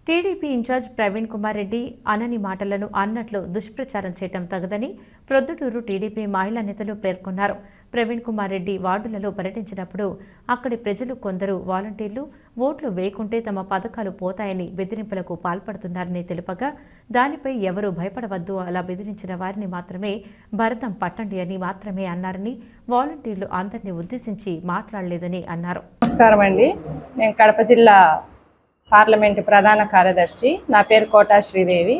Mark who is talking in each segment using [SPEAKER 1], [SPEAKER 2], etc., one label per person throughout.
[SPEAKER 1] TDP incharge Praveen Kumar Reddy అనని మాటలను అన్నట్లు దుష్ప్రచారం చేయడం తగదని ప్రొద్దుటూరు టీడీపీ మహిళా నేతలు పేర్కొన్నారు. ప్రవీణ్ కుమార్ రెడ్డి వార్డులలో పర్యటించినప్పుడు అక్కడి ప్రజలు కొందరు వాలంటీర్లు ఓట్లు వేయకుంటే తమ పథకాలు పోతాయని బెదిరింపులకు పాల్పడుతున్నారని తెలుపగా, దానిపై ఎవరూ భయపడవద్దు, అలా బెదిరించిన వారిని మాత్రమే భరతం పట్టండి అని మాత్రమే అన్నారని, వాలంటీర్లు అందరినీ ఉద్దేశించి మాట్లాడలేదని అన్నారు.
[SPEAKER 2] నమస్కారం అండి. నేను కడప జిల్లా పార్లమెంటు ప్రధాన కార్యదర్శి. నా పేరు కోటా శ్రీదేవి.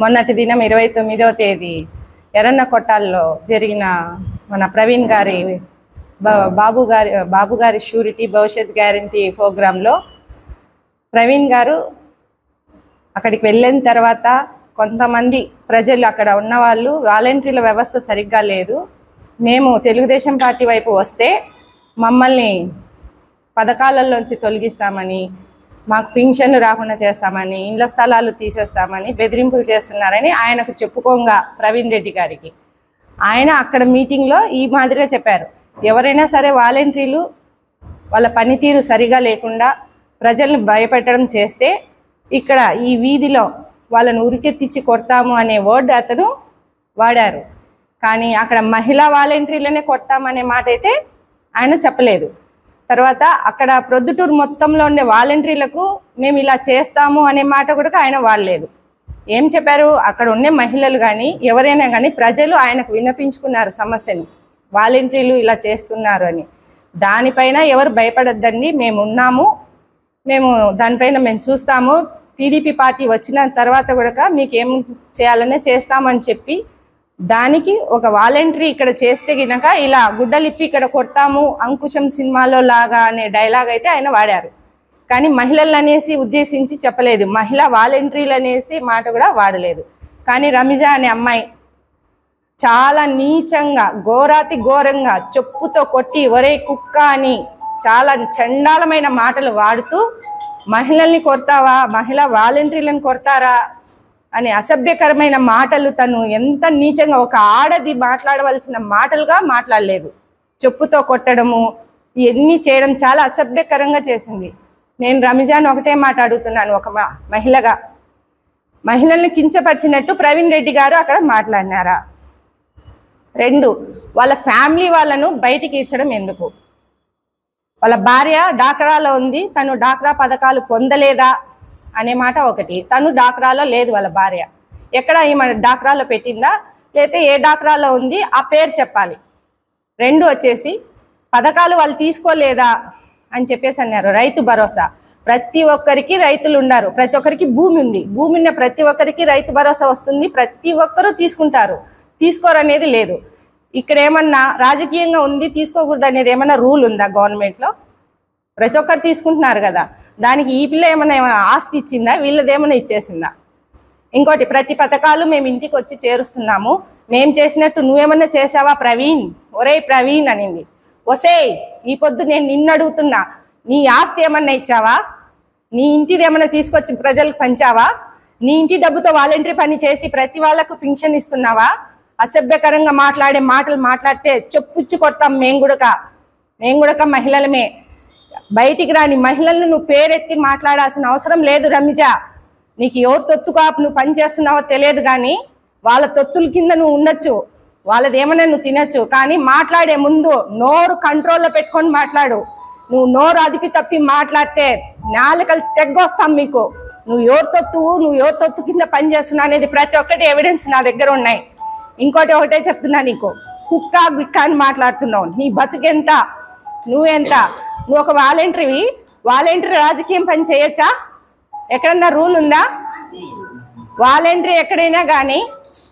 [SPEAKER 2] మొన్నటి దినం 29వ తేదీ ఎర్రన్నకొట్టాల్లో జరిగిన మన ప్రవీణ్ గారి బాబు గారి షూరిటీ భవిష్యత్ గ్యారంటీ ప్రోగ్రాంలో ప్రవీణ్ గారు అక్కడికి వెళ్ళిన తర్వాత కొంతమంది ప్రజలు, అక్కడ ఉన్నవాళ్ళు, వాలంటీర్ల వ్యవస్థ సరిగ్గా లేదు, మేము తెలుగుదేశం పార్టీ వైపు వస్తే మమ్మల్ని పథకాలలోంచి తొలగిస్తామని, మాకు పింఛన్లు రాకుండా చేస్తామని, ఇండ్ల స్థలాలు తీసేస్తామని బెదిరింపులు చేస్తున్నారని ఆయనకు చెప్పుకోగా ప్రవీణ్ రెడ్డి గారికి ఆయన అక్కడ మీటింగ్లో ఈ మాదిరిగా చెప్పారు. ఎవరైనా సరే వాలంటీర్లు వాళ్ళ పనితీరు సరిగా లేకుండా ప్రజల్ని భయపెట్టడం చేస్తే ఇక్కడ ఈ వీధిలో వాళ్ళను ఉరికెత్తిచ్చి కొడతాము అనే వర్డ్ అతను వాడారు. కానీ అక్కడ మహిళా వాలంటీర్లనే కొడతామనే మాట అయితే ఆయన చెప్పలేదు. తర్వాత అక్కడ ప్రొద్దుటూరు మొత్తంలో ఉండే వాలంటీర్లకు మేము ఇలా చేస్తాము అనే మాట కూడా ఆయన వాడలేదు. ఏం చెప్పారు, అక్కడ ఉండే మహిళలు కానీ ఎవరైనా కానీ ప్రజలు ఆయనకు విన్నపించుకున్నారు సమస్యను, వాలంటీర్లు ఇలా చేస్తున్నారు అని. దానిపైన ఎవరు భయపడద్దండి, మేము ఉన్నాము, మేము దానిపైన మేము చూస్తాము, టీడీపీ పార్టీ వచ్చిన తర్వాత కూడా మీకు ఏం చేయాలనే చేస్తామని చెప్పి, దానికి ఒక వాలంటరీ ఇక్కడ చేస్తే గినక ఇలా గుడ్డలిప్పి ఇక్కడ కొడతాము అంకుశం సినిమాలో లాగా అనే డైలాగ్ అయితే ఆయన వాడారు. కానీ మహిళలు అనేసి ఉద్దేశించి చెప్పలేదు, మహిళా వాలంటీర్లు అనేసి మాట కూడా వాడలేదు. కానీ రమిజా అనే అమ్మాయి చాలా నీచంగా, ఘోరాతి ఘోరంగా చెప్పుతో కొట్టి ఒరే కుక్క అని చాలా చండాలమైన మాటలు వాడుతూ, మహిళల్ని కొడతావా, మహిళా వాలంటీర్లను కొడతారా అనే అసభ్యకరమైన మాటలు తను ఎంత నీచంగా, ఒక ఆడది మాట్లాడవలసిన మాటలుగా మాట్లాడలేదు. చెప్పుతో కొట్టడము ఇవన్నీ చేయడం చాలా అసభ్యకరంగా చేసింది. నేను రమిజాన్ ఒకటే మాట అడుగుతున్నాను, ఒక మహిళగా, మహిళల్ని కించపరిచినట్టు ప్రవీణ్ రెడ్డి గారు అక్కడ మాట్లాడినారా? 2, వాళ్ళ ఫ్యామిలీ వాళ్ళను బయటికి ఈడ్చడం ఎందుకు? వాళ్ళ భార్య డాక్రాలో ఉంది, తను డాక్రా పథకాలు పొందలేదా అనే మాట ఒకటి. తను డాక్రాలో లేదు, వాళ్ళ భార్య ఎక్కడ ఈమె డాక్రాలో పెట్టిందా, లేకపోతే ఏ డాక్రాలో ఉంది ఆ పేరు చెప్పాలి. 2 వచ్చేసి పథకాలు వాళ్ళు తీసుకోలేదా అని చెప్పేసి అన్నారు. రైతు భరోసా, ప్రతి ఒక్కరికి రైతులు ఉన్నారు, ప్రతి ఒక్కరికి భూమి ఉంది, భూమి ఉన్న ప్రతి ఒక్కరికి రైతు భరోసా వస్తుంది, ప్రతి ఒక్కరూ తీసుకుంటారు, తీసుకోరనేది లేదు. ఇక్కడ ఏమన్నా రాజకీయంగా ఉంది, తీసుకోకూడదు అనేది ఏమన్నా రూల్ ఉందా గవర్నమెంట్లో? ప్రతి ఒక్కరు తీసుకుంటున్నారు కదా, దానికి ఈ పిల్ల ఏమన్నా ఆస్తి ఇచ్చిందా, వీళ్ళదేమన్నా ఇచ్చేసిందా? ఇంకోటి, ప్రతి పథకాలు మేము ఇంటికి వచ్చి చేరుస్తున్నాము, మేము చేసినట్టు నువ్వేమన్నా చేసావా ప్రవీణ్, ఒరే ప్రవీణ్ అనింది. ఒసే, ఈ పొద్దు నేను నిన్ను అడుగుతున్నా, నీ ఆస్తి ఏమన్నా ఇచ్చావా? నీ ఇంటిది ఏమన్నా తీసుకొచ్చి ప్రజలకు పంచావా? నీ ఇంటి డబ్బుతో వాలంటరీ పని చేసి ప్రతి వాళ్ళకు పింఛన్ ఇస్తున్నావా? అసభ్యకరంగా మాట్లాడే మాటలు మాట్లాడితే చెప్పుచ్చి కొడతాం మేము కూడా మహిళలమే. బయటికి రాని మహిళలను నువ్వు పేరెత్తి మాట్లాడాల్సిన అవసరం లేదు రమిజా. నీకు ఎవరు తొత్తు కాపు నువ్వు పని చేస్తున్నావో తెలియదు, కానీ వాళ్ళ తొత్తుల కింద నువ్వు ఉండొచ్చు, వాళ్ళది ఏమన్నా నువ్వు తినొచ్చు, కానీ మాట్లాడే ముందు నోరు కంట్రోల్లో పెట్టుకొని మాట్లాడు. నువ్వు నోరు అదిపి తప్పి మాట్లాడితే నాలుకలు తెగ్గొస్తాం మీకు. నువ్వు ఎవరి తొత్తు కింద పని చేస్తున్నావు అనేది ప్రతి ఒక్కటి ఎవిడెన్స్ నా దగ్గర ఉన్నాయి. ఇంకోటి ఒకటే చెప్తున్నా, నీకు కుక్క గుక్క అని మాట్లాడుతున్నావు, నీ బతుకెంత, నువ్వెంత? నువ్వు ఒక వాలంటరీ రాజకీయం పని చేయొచ్చా? ఎక్కడన్నా రూల్ ఉందా? వాలంటరీ ఎక్కడైనా కానీ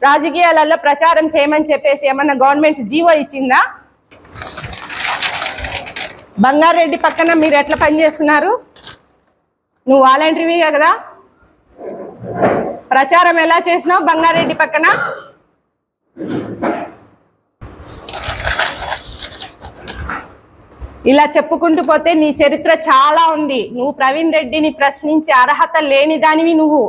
[SPEAKER 2] రాజకీయాలలో ప్రచారం చేయమని చెప్పేసి ఏమన్నా గవర్నమెంట్ జీవో ఇచ్చిందా? బంగారెడ్డి పక్కన మీరు ఎట్లా పనిచేస్తున్నారు? నువ్వు వాలంటరీవే కదా, ప్రచారం ఎలా చేసినావు బంగారెడ్డి పక్కన? ఇలా చెప్పుకుంటూ పోతే నీ చరిత్ర చాలా ఉంది. నువ్వు ప్రవీణ్ రెడ్డిని ప్రశ్నించే అర్హత లేని దానివి. నువ్వు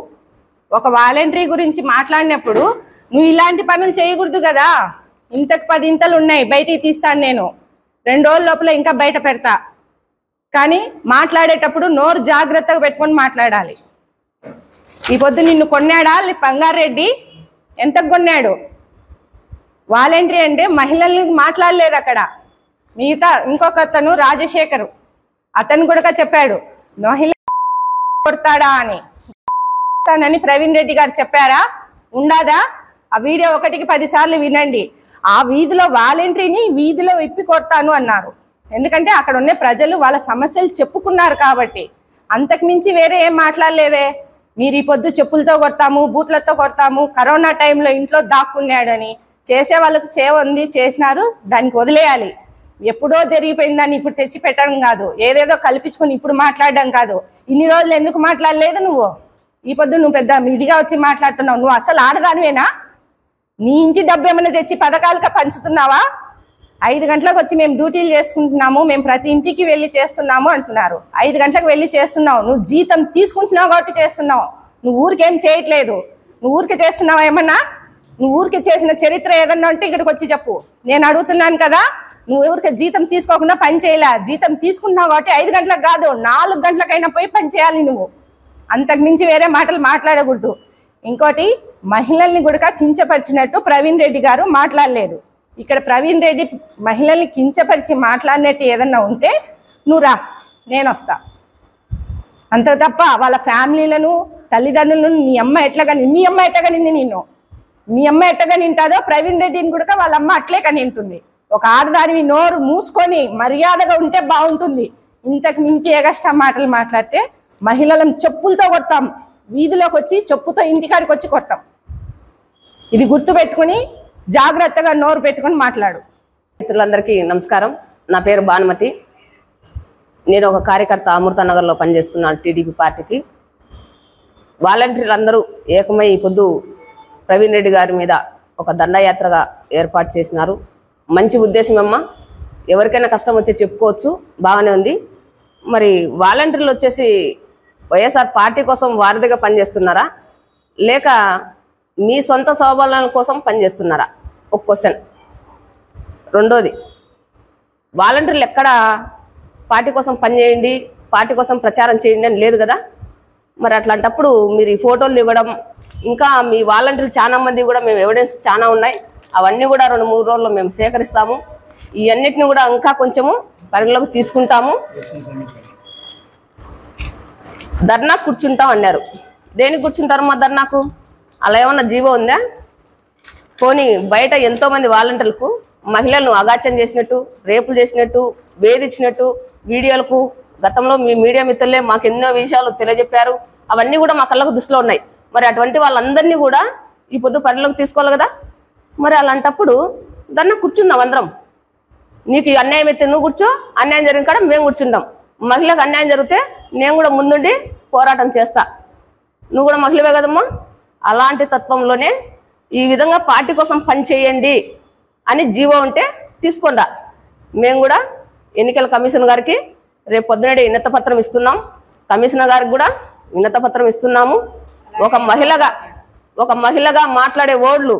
[SPEAKER 2] ఒక వాలంటరీ గురించి మాట్లాడినప్పుడు నువ్వు ఇలాంటి పనులు చేయకూడదు కదా. ఇంతకు 10 ఇంతలు ఉన్నాయి, బయటికి తీస్తాను నేను, 2 రోజుల లోపల ఇంకా బయట పెడతా. కానీ మాట్లాడేటప్పుడు నోరు జాగ్రత్తగా పెట్టుకొని మాట్లాడాలి. ఈ పొద్దు నిన్ను కొన్నాడా బంగారెడ్డి? ఎంతకు కొన్నాడు? వాలంటరీ అంటే మహిళల్ని మాట్లాడలేదు అక్కడ. మిగతా ఇంకొక అతను రాజశేఖర్, అతను కూడా చెప్పాడు మహిళ కొడతాడా అని ప్రవీణ్ రెడ్డి గారు చెప్పారా? ఉండాదా? ఆ వీడియో 1కి 10 సార్లు వినండి. ఆ వీధిలో వాలంటరీని వీధిలో ఇప్పి కొడతాను అన్నారు. ఎందుకంటే అక్కడ ఉన్న ప్రజలు వాళ్ళ సమస్యలు చెప్పుకున్నారు కాబట్టి. అంతకు మించి వేరే ఏం మాట్లాడలేదే. మీరు ఈ పొద్దు చెప్పులతో కొడతాము, బూట్లతో కొడతాము, కరోనా టైంలో ఇంట్లో దాక్కున్నాడని. చేసే వాళ్ళకి సేవ ఉంది, చేసినారు, దానికి వదిలేయాలి. ఎప్పుడో జరిగిపోయిందని ఇప్పుడు తెచ్చి పెట్టడం కాదు, ఏదేదో కల్పించుకొని ఇప్పుడు మాట్లాడడం కాదు. ఇన్ని రోజులు ఎందుకు మాట్లాడలేదు నువ్వు? ఈ పొద్దు నువ్వు పెద్ద ఇదిగా వచ్చి మాట్లాడుతున్నావు. నువ్వు అసలు ఆడదానివేనా? నీ ఇంటి డబ్బు ఏమైనా తెచ్చి పథకాలుగా పంచుతున్నావా? 5 గంటలకు వచ్చి మేము డ్యూటీలు చేసుకుంటున్నాము, మేము ప్రతి ఇంటికి వెళ్ళి చేస్తున్నాము అంటున్నారు. 5 గంటలకు వెళ్ళి చేస్తున్నావు. నువ్వు జీతం తీసుకుంటున్నావు కాబట్టి చేస్తున్నావు. నువ్వు ఊరికేం చేయట్లేదు. నువ్వు ఊరికి చేస్తున్నావా ఏమన్నా? నువ్వు ఊరికి చేసిన చరిత్ర ఏదన్నా ఉంటే ఇక్కడికి వచ్చి చెప్పు. నేను అడుగుతున్నాను కదా, నువ్వు ఊరికి జీతం తీసుకోకుండా పని చేయలే. జీతం తీసుకుంటున్నావు కాబట్టి 5 గంటలకు కాదు 4 గంటలకైనా పోయి పని చేయాలి నువ్వు. అంతకు మించి వేరే మాటలు మాట్లాడకూడదు. ఇంకోటి, మహిళల్ని కూడా కించపరిచినట్టు ప్రవీణ్ రెడ్డి గారు మాట్లాడలేదు. ఇక్కడ ప్రవీణ్ రెడ్డి మహిళల్ని కించపరిచి మాట్లాడినట్టు ఏదన్నా ఉంటే నువ్వు రా, నేను వస్తా. అంత తప్ప వాళ్ళ ఫ్యామిలీలను, తల్లిదండ్రులను మీ అమ్మ ఎట్లాగని, మీ అమ్మ ఎట్టగనింది నిన్ను, మీ అమ్మ ఎట్టగని వింటుందో ప్రవీణ్ రెడ్డిని కూడా వాళ్ళ అమ్మ అట్లే కని ఉంటుంది. ఒక ఆడదానివి నోరు మూసుకొని మర్యాదగా ఉంటే బాగుంటుంది. ఇంతకు మించి ఎగస్ట్రా మాటలు మాట్లాడితే మహిళలను చెప్పులతో కొడతాం. వీధిలోకి వచ్చి చెప్పుతో ఇంటికాడికి వచ్చి కొడతాం. ఇది గుర్తు పెట్టుకుని జాగ్రత్తగా నోరు పెట్టుకుని మాట్లాడు.
[SPEAKER 3] మిత్రులందరికీ నమస్కారం. నా పేరు భానుమతి. నేను ఒక కార్యకర్త, అమృతనగర్లో పనిచేస్తున్నాను టీడీపీ పార్టీకి. వాలంటీర్లు అందరూ ఏకమై ఈ పొద్దు ప్రవీణ్ రెడ్డి గారి మీద ఒక దండయాత్రగా ఏర్పాటు చేసినారు. మంచి ఉద్దేశమేమ్మా, ఎవరికైనా కష్టం వచ్చి చెప్పుకోవచ్చు, బాగానే ఉంది. మరి వాలంటీర్లు వచ్చేసి వైఎస్ఆర్ పార్టీ కోసం వారధిగా పనిచేస్తున్నారా, లేక మీ సొంత సౌబాలన కోసం పనిచేస్తున్నారా? ఒక క్వశ్చన్. రెండోది, వాలంటీర్లు ఎక్కడ పార్టీ కోసం పనిచేయండి, పార్టీ కోసం ప్రచారం చేయండి అని లేదు కదా. మరి అట్లాంటప్పుడు మీరు ఈ ఫోటోలు దిగడం, ఇంకా మీ వాలంటీర్లు చాలా మంది కూడా మేము ఎవిడెన్స్ చాలా ఉన్నాయి, అవన్నీ కూడా 2-3 రోజుల్లో మేము సేకరిస్తాము. ఇవన్నిటిని కూడా ఇంకా కొంచెము పరిగణలోకి తీసుకుంటాము. ధర్నా కూర్చుంటాం అన్నారు. దేనికి కూర్చుంటారు మా ధర్నాకు? అలా ఏమన్నా జీవో ఉందా? పోనీ బయట ఎంతోమంది వాలంటీర్లకు మహిళలను అగాత్యం చేసినట్టు, రేపులు చేసినట్టు, వేధించినట్టు వీడియోలకు గతంలో మీ మీడియా మిత్రులే మాకు ఎన్నో విషయాలు తెలియజెప్పారు. అవన్నీ కూడా మా కళ్ళకు దృష్టిలో ఉన్నాయి. మరి అటువంటి వాళ్ళందరినీ కూడా ఈ పొద్దు పరిలోకి తీసుకోవాలి కదా. మరి అలాంటప్పుడు ధర్నా కూర్చుందాం అందరం. నీకు అన్యాయం అయితే నువ్వు కూర్చో, అన్యాయం జరిగిన కాడ మేము కూర్చుంటాం. మహిళకు అన్యాయం జరిగితే నేను కూడా ముందుండి పోరాటం చేస్తా. నువ్వు కూడా మహిళవే కదమ్మా. అలాంటి తత్వంలోనే ఈ విధంగా పార్టీ కోసం పని చేయండి అని జీవో ఉంటే తీసుకోండా. మేము కూడా ఎన్నికల కమిషన్ గారికి రేపు పొద్దునడే వినతపత్రం ఇస్తున్నాం. కమిషనర్ గారికి కూడా వినతపత్రం ఇస్తున్నాము. ఒక మహిళగా మాట్లాడే ఓడ్లు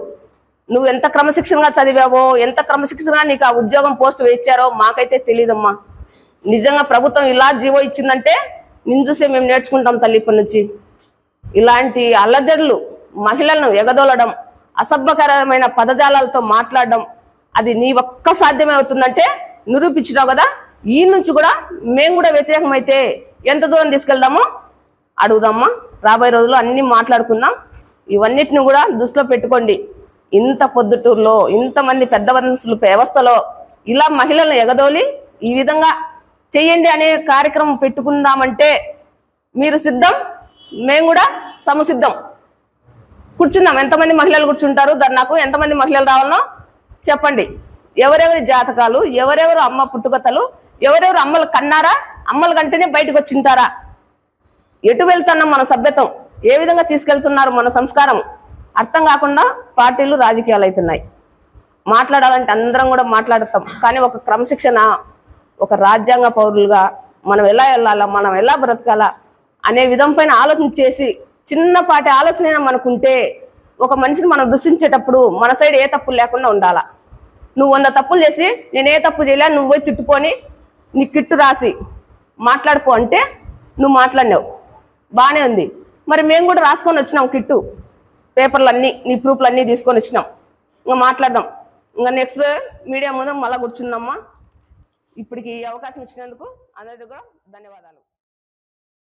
[SPEAKER 3] నువ్వు ఎంత క్రమశిక్షణగా చదివావో, ఎంత క్రమశిక్షణగా నీకు ఆ ఉద్యోగం పోస్ట్ వేయించారో మాకైతే తెలియదమ్మా. నిజంగా ప్రభుత్వం ఇలా జీవో ఇచ్చిందంటే నిన్ను చూసే మేము నేర్చుకుంటాం తల్లి. ఇప్పటి నుంచి ఇలాంటి అల్లజడులు, మహిళలను ఎగదోలడం, అసభ్యకరమైన పదజాలాలతో మాట్లాడడం అది నీ ఒక్క సాధ్యమే అవుతుందంటే నిరూపించినావు కదా. ఈ నుంచి కూడా మేము కూడా వ్యతిరేకమైతే ఎంత దూరం తీసుకెళ్దామో అడుగుదామా. రాబోయే రోజుల్లో అన్నీ మాట్లాడుకుందాం. ఇవన్నిటిని కూడా దృష్టిలో పెట్టుకోండి. ఇంత పొద్దుటూరులో ఇంతమంది పెద్ద మనుషులు వ్యవస్థలో ఇలా మహిళలను ఎగదోలి ఈ విధంగా చెయ్యండి అనే కార్యక్రమం పెట్టుకుందామంటే మీరు సిద్ధం, మేము కూడా సమసిద్ధం. కూర్చుందాం. ఎంతమంది మహిళలు కూర్చుంటారు ధర్నాకు? ఎంతమంది మహిళలు రావాలనో చెప్పండి. ఎవరెవరి జాతకాలు, ఎవరెవరు అమ్మ పుట్టుకతలు, ఎవరెవరు అమ్మలు కన్నారా, అమ్మల కంటేనే బయటకు వచ్చింటారా? ఎటు వెళ్తున్నాం? మన సభ్యత్వం ఏ విధంగా తీసుకెళ్తున్నారు? మన సంస్కారం అర్థం కాకుండా పార్టీలు రాజకీయాలు అవుతున్నాయి. మాట్లాడాలంటే అందరం కూడా మాట్లాడతాం, కానీ ఒక క్రమశిక్షణ, ఒక రాజ్యాంగ పౌరులుగా మనం ఎలా వెళ్ళాలా, మనం ఎలా బ్రతకాలా అనే విధం పైన ఆలోచన చేసి చిన్నపాటి ఆలోచన మనకుంటే ఒక మనిషిని మనం దూషించేటప్పుడు మన సైడ్ ఏ తప్పులు లేకుండా ఉండాలా. నువ్వు 100 తప్పులు చేసి నేను ఏ తప్పు చేయలే, నువ్వు పోయి తిట్టుకొని నీ కిట్టు రాసి మాట్లాడుకో అంటే నువ్వు మాట్లాడినావు, బాగానే ఉంది. మరి మేము కూడా రాసుకొని వచ్చినాం కిట్టు, పేపర్లు అన్నీ, నీ ప్రూఫ్లు అన్నీ తీసుకొని వచ్చినాం. ఇంకా మాట్లాడదాం. ఇంకా నెక్స్ట్ మీడియా ముందు మళ్ళీ కూర్చుందమ్మా. ఇప్పటికి ఈ అవకాశం ఇచ్చినందుకు అందరికీ కూడా ధన్యవాదాలు.